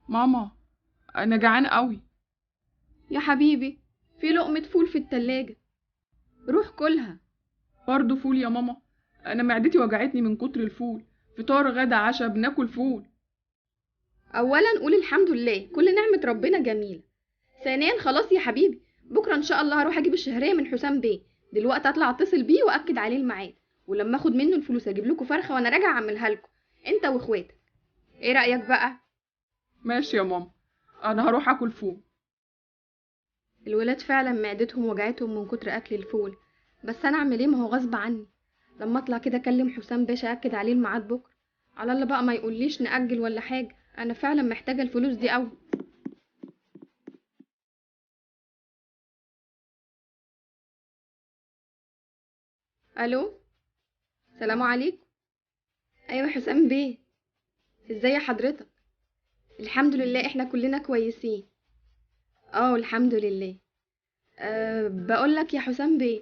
ماما، انا جعان قوي. يا حبيبي، في لقمة فول في التلاجة، روح كلها. برضه فول يا ماما؟ انا معدتي وجعتني من كتر الفول. فطار غدا عشا بناكل فول. اولا قول الحمد لله، كل نعمة ربنا جميلة. ثانيا خلاص يا حبيبي، بكرة ان شاء الله هروح اجيب الشهرية من حسام بيه. دلوقتي اطلع اتصل بيه واكد عليه الميعاد، ولما اخد منه الفلوس اجيب لكم فرخة وانا راجع اعملها لكم انت واخواتك. ايه رأيك بقى؟ ماشي يا ماما، انا هروح اكل فول. الولاد فعلا معدتهم وجعتهم من كتر اكل الفول، بس انا اعمل ايه؟ ما هو غصب عني. لما اطلع كده اكلم حسام باشا اكد عليه الميعاد بكره، على الله بقى ما يقوليش نأجل ولا حاجه. انا فعلا محتاجه الفلوس دي قوي. الو، سلام عليكم. ايوه حسام بيه، ازاي حضرتك؟ الحمد لله احنا كلنا كويسين. اه الحمد لله. بقول لك يا حسام بيه،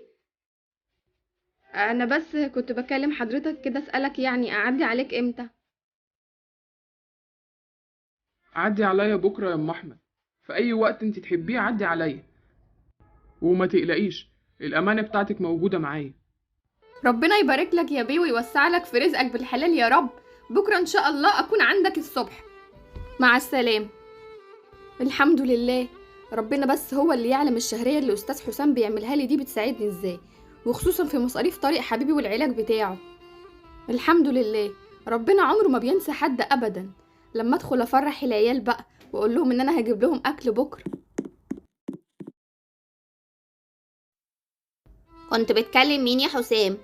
انا بس كنت بكلم حضرتك كده اسالك يعني اعدي عليك امتى. عدي عليا بكره يا ام احمد، في اي وقت انت تحبيه عدي عليا، وما تقلقيش، الامانه بتاعتك موجوده معايا. ربنا يبارك لك يا بيه ويوسع لك في رزقك بالحلال يا رب. بكرة إن شاء الله أكون عندك الصبح. مع السلامة. الحمد لله. ربنا بس هو اللي يعلم الشهرية اللي أستاذ حسام بيعملها لي دي بتساعدني إزاي، وخصوصا في مصاريف طارق حبيبي والعلاج بتاعه. الحمد لله. ربنا عمره ما بينسى حد أبدا. لما أدخل أفرح العيال بقى وأقول لهم إن أنا هجيب لهم أكل بكرة. كنت بتكلم مين يا حسام؟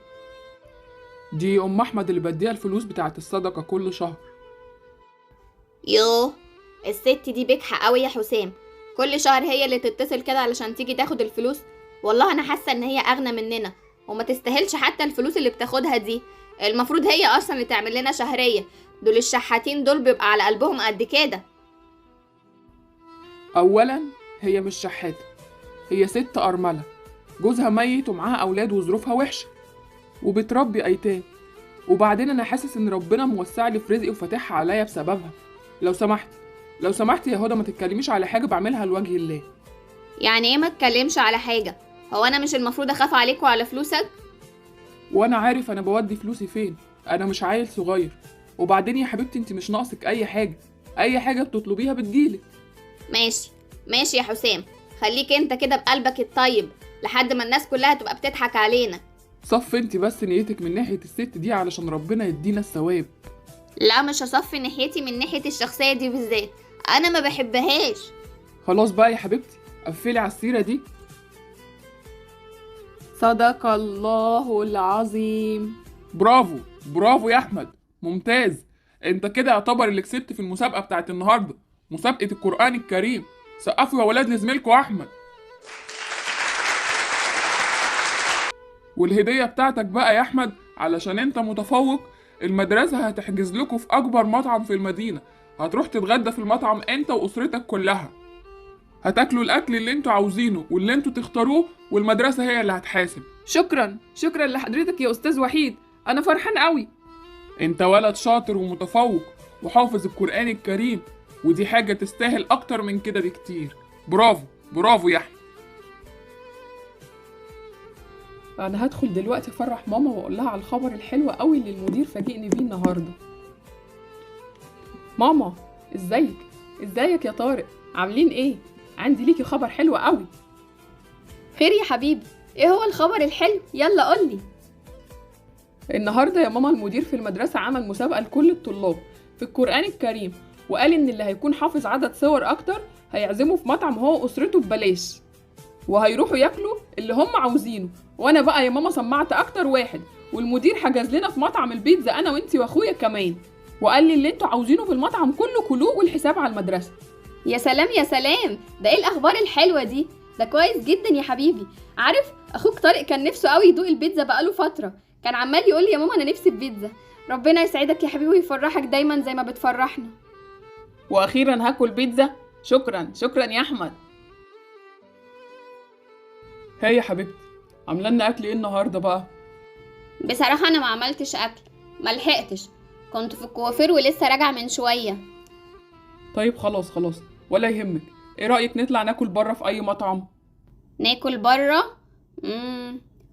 دي ام احمد اللي بديها الفلوس بتاعت الصدقه كل شهر. يوه، الست دي بجحة قوي يا حسام. كل شهر هي اللي تتصل كده علشان تيجي تاخد الفلوس. والله انا حاسه ان هي اغنى مننا، وما تستاهلش حتى الفلوس اللي بتاخدها دي. المفروض هي اصلا اللي تعمل لنا شهريه. دول الشحاتين دول بيبقى على قلبهم قد كده. اولا هي مش شحاته، هي ست ارمله، جوزها ميت ومعاها اولاد وظروفها وحشه، وبتربي ايتام. وبعدين انا حاسس ان ربنا موسع لي في رزقي وفاتحها عليا بسببها. لو سمحت يا هدى، ما تتكلميش على حاجه بعملها لوجه الله. يعني ايه ما تكلمش على حاجه؟ هو انا مش المفروض اخاف عليك وعلى فلوسك؟ وانا عارف انا بودي فلوسي فين، انا مش عيل صغير. وبعدين يا حبيبتي انت مش ناقصك اي حاجه، اي حاجه بتطلبيها بتجيلك. ماشي ماشي يا حسام، خليك انت كده بقلبك الطيب لحد ما الناس كلها تبقى بتضحك علينا. صف انت بس نيتك من ناحيه الست دي علشان ربنا يدينا الثواب. لا مش هصفي ناحيتي من ناحيه الشخصيه دي بالذات، انا ما بحبهاش. خلاص بقى يا حبيبتي، قفلي على السيره دي. صدق الله العظيم. برافو برافو يا احمد، ممتاز. انت كده يعتبر اللي كسبت في المسابقه بتاعت النهارده، مسابقه القرآن الكريم. سقفوا يا ولاد لزميلكم احمد. والهديه بتاعتك بقى يا احمد، علشان انت متفوق، المدرسه هتحجز لكم في اكبر مطعم في المدينه. هتروح تتغدى في المطعم انت واسرتك كلها. هتاكلوا الاكل اللي انتوا عاوزينه واللي انتوا تختاروه، والمدرسه هي اللي هتحاسب. شكرا لحضرتك يا استاذ وحيد، انا فرحان قوي. انت ولد شاطر ومتفوق وحافظ القرآن الكريم، ودي حاجة تستاهل اكتر من كده بكتير. برافو برافو يا احمد. انا هدخل دلوقتي افرح ماما واقول لها على الخبر الحلو قوي اللي المدير فاجئني بيه النهارده. ماما، ازيك يا طارق؟ عاملين ايه؟ عندي ليكي خبر حلو قوي. خير يا حبيبي، ايه هو الخبر الحلو؟ يلا قولي. النهارده يا ماما المدير في المدرسة عمل مسابقة لكل الطلاب في القرآن الكريم، وقال ان اللي هيكون حافظ عدد صور اكتر هيعزمه في مطعم هو واسرته ببلاش، وهيروحوا ياكلوا اللي هم عاوزينه. وانا بقى يا ماما سمعت اكتر واحد، والمدير حجز لنا في مطعم البيتزا انا وانتي واخويا كمان، وقال لي اللي انتوا عاوزينه في المطعم كله كلوه والحساب على المدرسة. يا سلام يا سلام، ده ايه الاخبار الحلوه دي؟ ده كويس جدا يا حبيبي. عارف اخوك طارق كان نفسه قوي يدوق البيتزا بقاله فتره، كان عمال يقول لي يا ماما انا نفسي في بيتزا. ربنا يسعدك يا حبيبي ويفرحك دايما زي ما بتفرحنا. واخيرا هاكل بيتزا. شكرا يا احمد. هي يا حبيبتي، عامله لنا اكل ايه النهارده بقى؟ بصراحه انا ما عملتش اكل، ملحقتش، كنت في الكوافير ولسه راجعه من شويه. طيب خلاص خلاص، ولا يهمك. ايه رأيك نطلع ناكل بره في اي مطعم؟ ناكل بره؟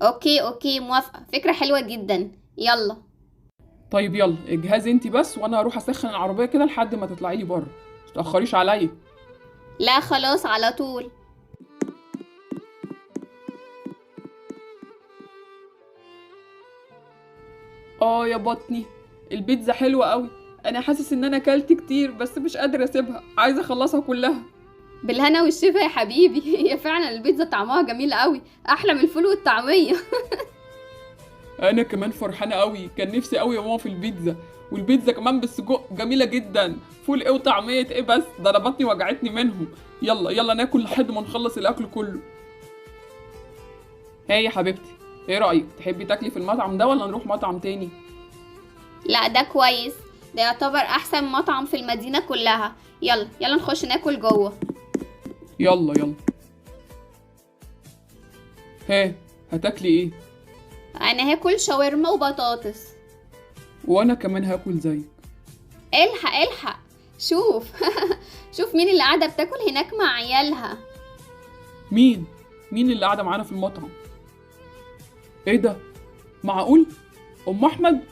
اوكي موافقة، فكرة حلوة جدا، يلا. طيب يلا اجهزي انتي بس، وانا هروح اسخن العربية كده لحد ما تطلعي لي بره، متأخريش عليا. لا خلاص، على طول. يا بطني، البيتزا حلوة قوي. انا حاسس ان انا اكلت كتير بس مش قادرة اسيبها، عايزة اخلصها كلها. بالهنا والشفا يا حبيبي. هي فعلا البيتزا طعمها جميل قوي، احلى من الفول والطعميه. انا كمان فرحانة قوي، كان نفسي قوي يا ماما في البيتزا. والبيتزا كمان بالسجق جميلة جدا. فول ايه وطعمية ايه بس، ده انا بطني وجعتني منهم. يلا يلا ناكل لحد ما نخلص الاكل كله. هاي يا حبيبتي، ايه رأيك تحبي تاكلي في المطعم ده ولا نروح مطعم تاني؟ لا ده كويس، ده يعتبر احسن مطعم في المدينة كلها. يلا يلا نخش ناكل جوه. يلا يلا. ها، هتاكلي ايه؟ انا هاكل شاورما وبطاطس. وانا كمان هاكل زيك. الحق الحق، شوف. شوف مين اللي قاعدة بتاكل هناك مع عيالها. مين؟ مين اللي قاعدة معانا في المطعم؟ ايه ده؟ معقول؟ ام احمد؟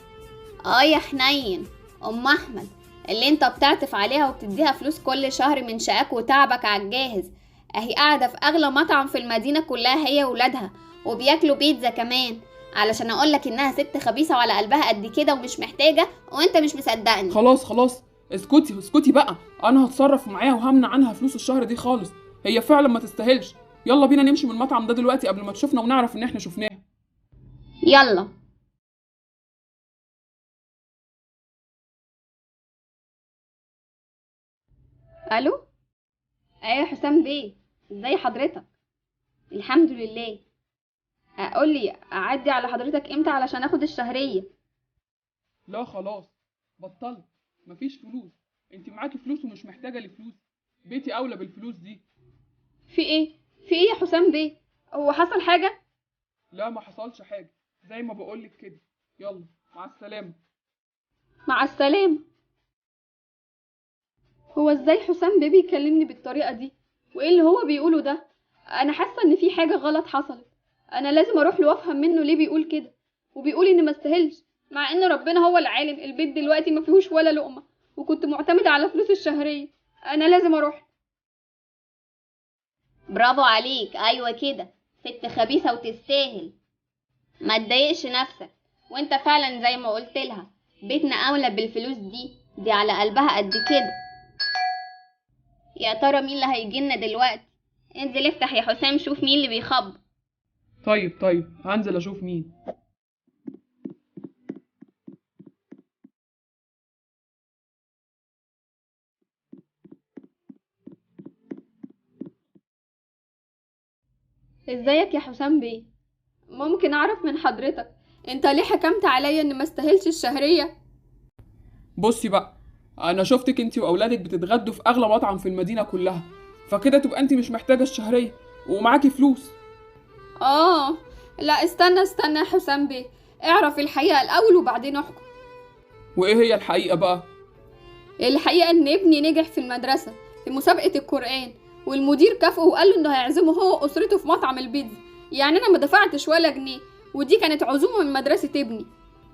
يا حنين، ام احمد اللي انت بتعطف عليها وبتديها فلوس كل شهر من شقاك وتعبك على الجاهز، اهي قاعدة في اغلى مطعم في المدينة كلها هي وولادها، وبياكلوا بيتزا كمان، علشان اقولك انها ست خبيثة وعلى قلبها قد كده ومش محتاجة، وانت مش مصدقني. خلاص خلاص، اسكتي اسكتي بقى. انا هتصرف معاها وهمنع عنها فلوس الشهر دي خالص. هي فعلا ما تستاهلش. يلا بينا نمشي من المطعم ده دلوقتي قبل ما تشوفنا ونعرف ان احنا شفناها. يلا. الو. ايه يا حسام بيه، ازاي حضرتك؟ الحمد لله. قول لي اعدي على حضرتك امتى علشان اخد الشهريه؟ لا خلاص، بطلت. مفيش فلوس. انت معاكي فلوس ومش محتاجة لفلوس. بيتي اولى بالفلوس دي. في ايه؟ في ايه يا حسام بيه؟ هو حصل حاجه؟ لا ما حصلش حاجة، زي ما بقولك كده. يلا، مع السلامة. مع السلامه. هو ازاي حسام بيه بيكلمني بالطريقه دي؟ وايه اللي هو بيقوله ده؟ انا حاسه ان في حاجه غلط حصلت. انا لازم اروح له وافهم منه ليه بيقول كده، وبيقول اني ما استاهلش، مع ان ربنا هو العالم البيت دلوقتي ما فيهوش ولا لقمه، وكنت معتمده على فلوس الشهريه. انا لازم اروح. برافو عليك، ايوه كده، ست خبيثة وتستاهل. ما تضايقش نفسك، وانت فعلا زي ما قلت لها، بيتنا اولى بالفلوس دي على قلبها قد كده. يا ترى مين اللي هيجيلنا دلوقتي؟ انزل افتح يا حسام، شوف مين اللي بيخبط. طيب هنزل اشوف مين. ازيك يا حسام بيه؟ ممكن اعرف من حضرتك انت ليه حكمت عليا ان ما استاهلش الشهريه؟ بصي بقى، انا شفتك انت واولادك بتتغدوا في اغلى مطعم في المدينة كلها، فكده تبقى انت مش محتاجة الشهرية ومعاكي فلوس. اه. لا استنى يا حسام بيه، اعرف الحقيقه الاول وبعدين احكم. وايه هي الحقيقة بقى؟ الحقيقه ان ابني نجح في المدرسه في مسابقه القران، والمدير كافئه وقال له انه هيعزمه هو واسرته في مطعم البيتزا. يعني انا ما دفعتش ولا جنيه، ودي كانت عزومه من مدرسه ابني.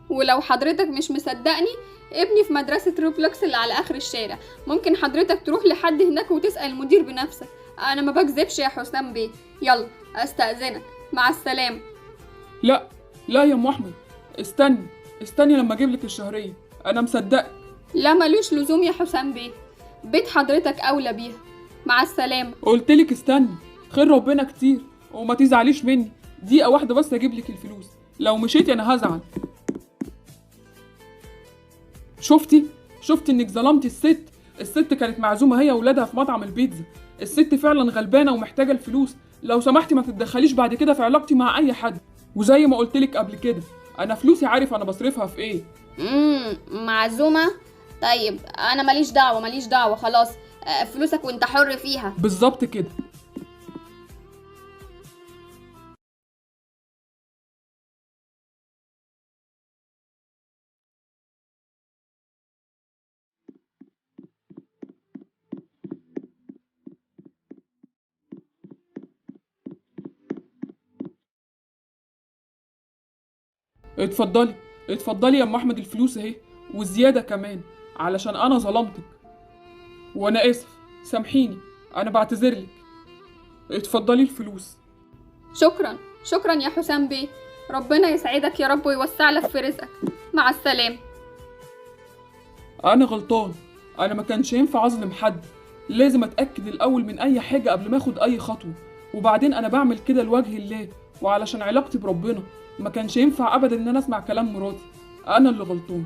ولو حضرتك مش مصدقني، ابني في مدرسة روبلوكس اللي على آخر الشارع. ممكن حضرتك تروح لحد هناك وتسأل المدير بنفسك. أنا ما بكذبش يا حسام بيه. يلا أستأذنك، مع السلامة. لا لا يا ام احمد، استني لما اجيب لك الشهرية. انا مصدقك. لا ملوش لزوم يا حسام بيه، بيت حضرتك أولى بيها. مع السلامة. قلتلك استني، خير ربنا كتير. وما تزعليش مني، دقيقة واحدة بس اجيب لك الفلوس. لو مشيتي انا هزعل. شفتي انك ظلمتي الست كانت معزومة هي وولادها في مطعم البيتزا. الست فعلا غلبانة ومحتاجة الفلوس. لو سمحتي ما تتدخليش بعد كده في علاقتي مع اي حد. وزي ما قلتلك قبل كده، انا فلوسي عارف انا بصرفها في ايه. معزومة؟ طيب انا ماليش دعوة خلاص. فلوسك وانت حر فيها. بالظبط كده. اتفضلي اتفضلي يا ام احمد، الفلوس اهي والزياده كمان، علشان انا ظلمتك، وانا اسف، سامحيني، انا بعتذرلك. اتفضلي الفلوس. شكرا شكرا يا حسام بيه، ربنا يسعدك يا رب ويوسع لك في رزقك. مع السلامة. انا غلطان، انا ما كانش ينفع اظلم حد، لازم اتاكد الاول من اي حاجه قبل ما اخد اي خطوه، وبعدين انا بعمل كده لوجه الله وعلشان علاقتي بربنا، ما كانش ينفع ابدا ان انا اسمع كلام مراتي، انا اللي غلطان.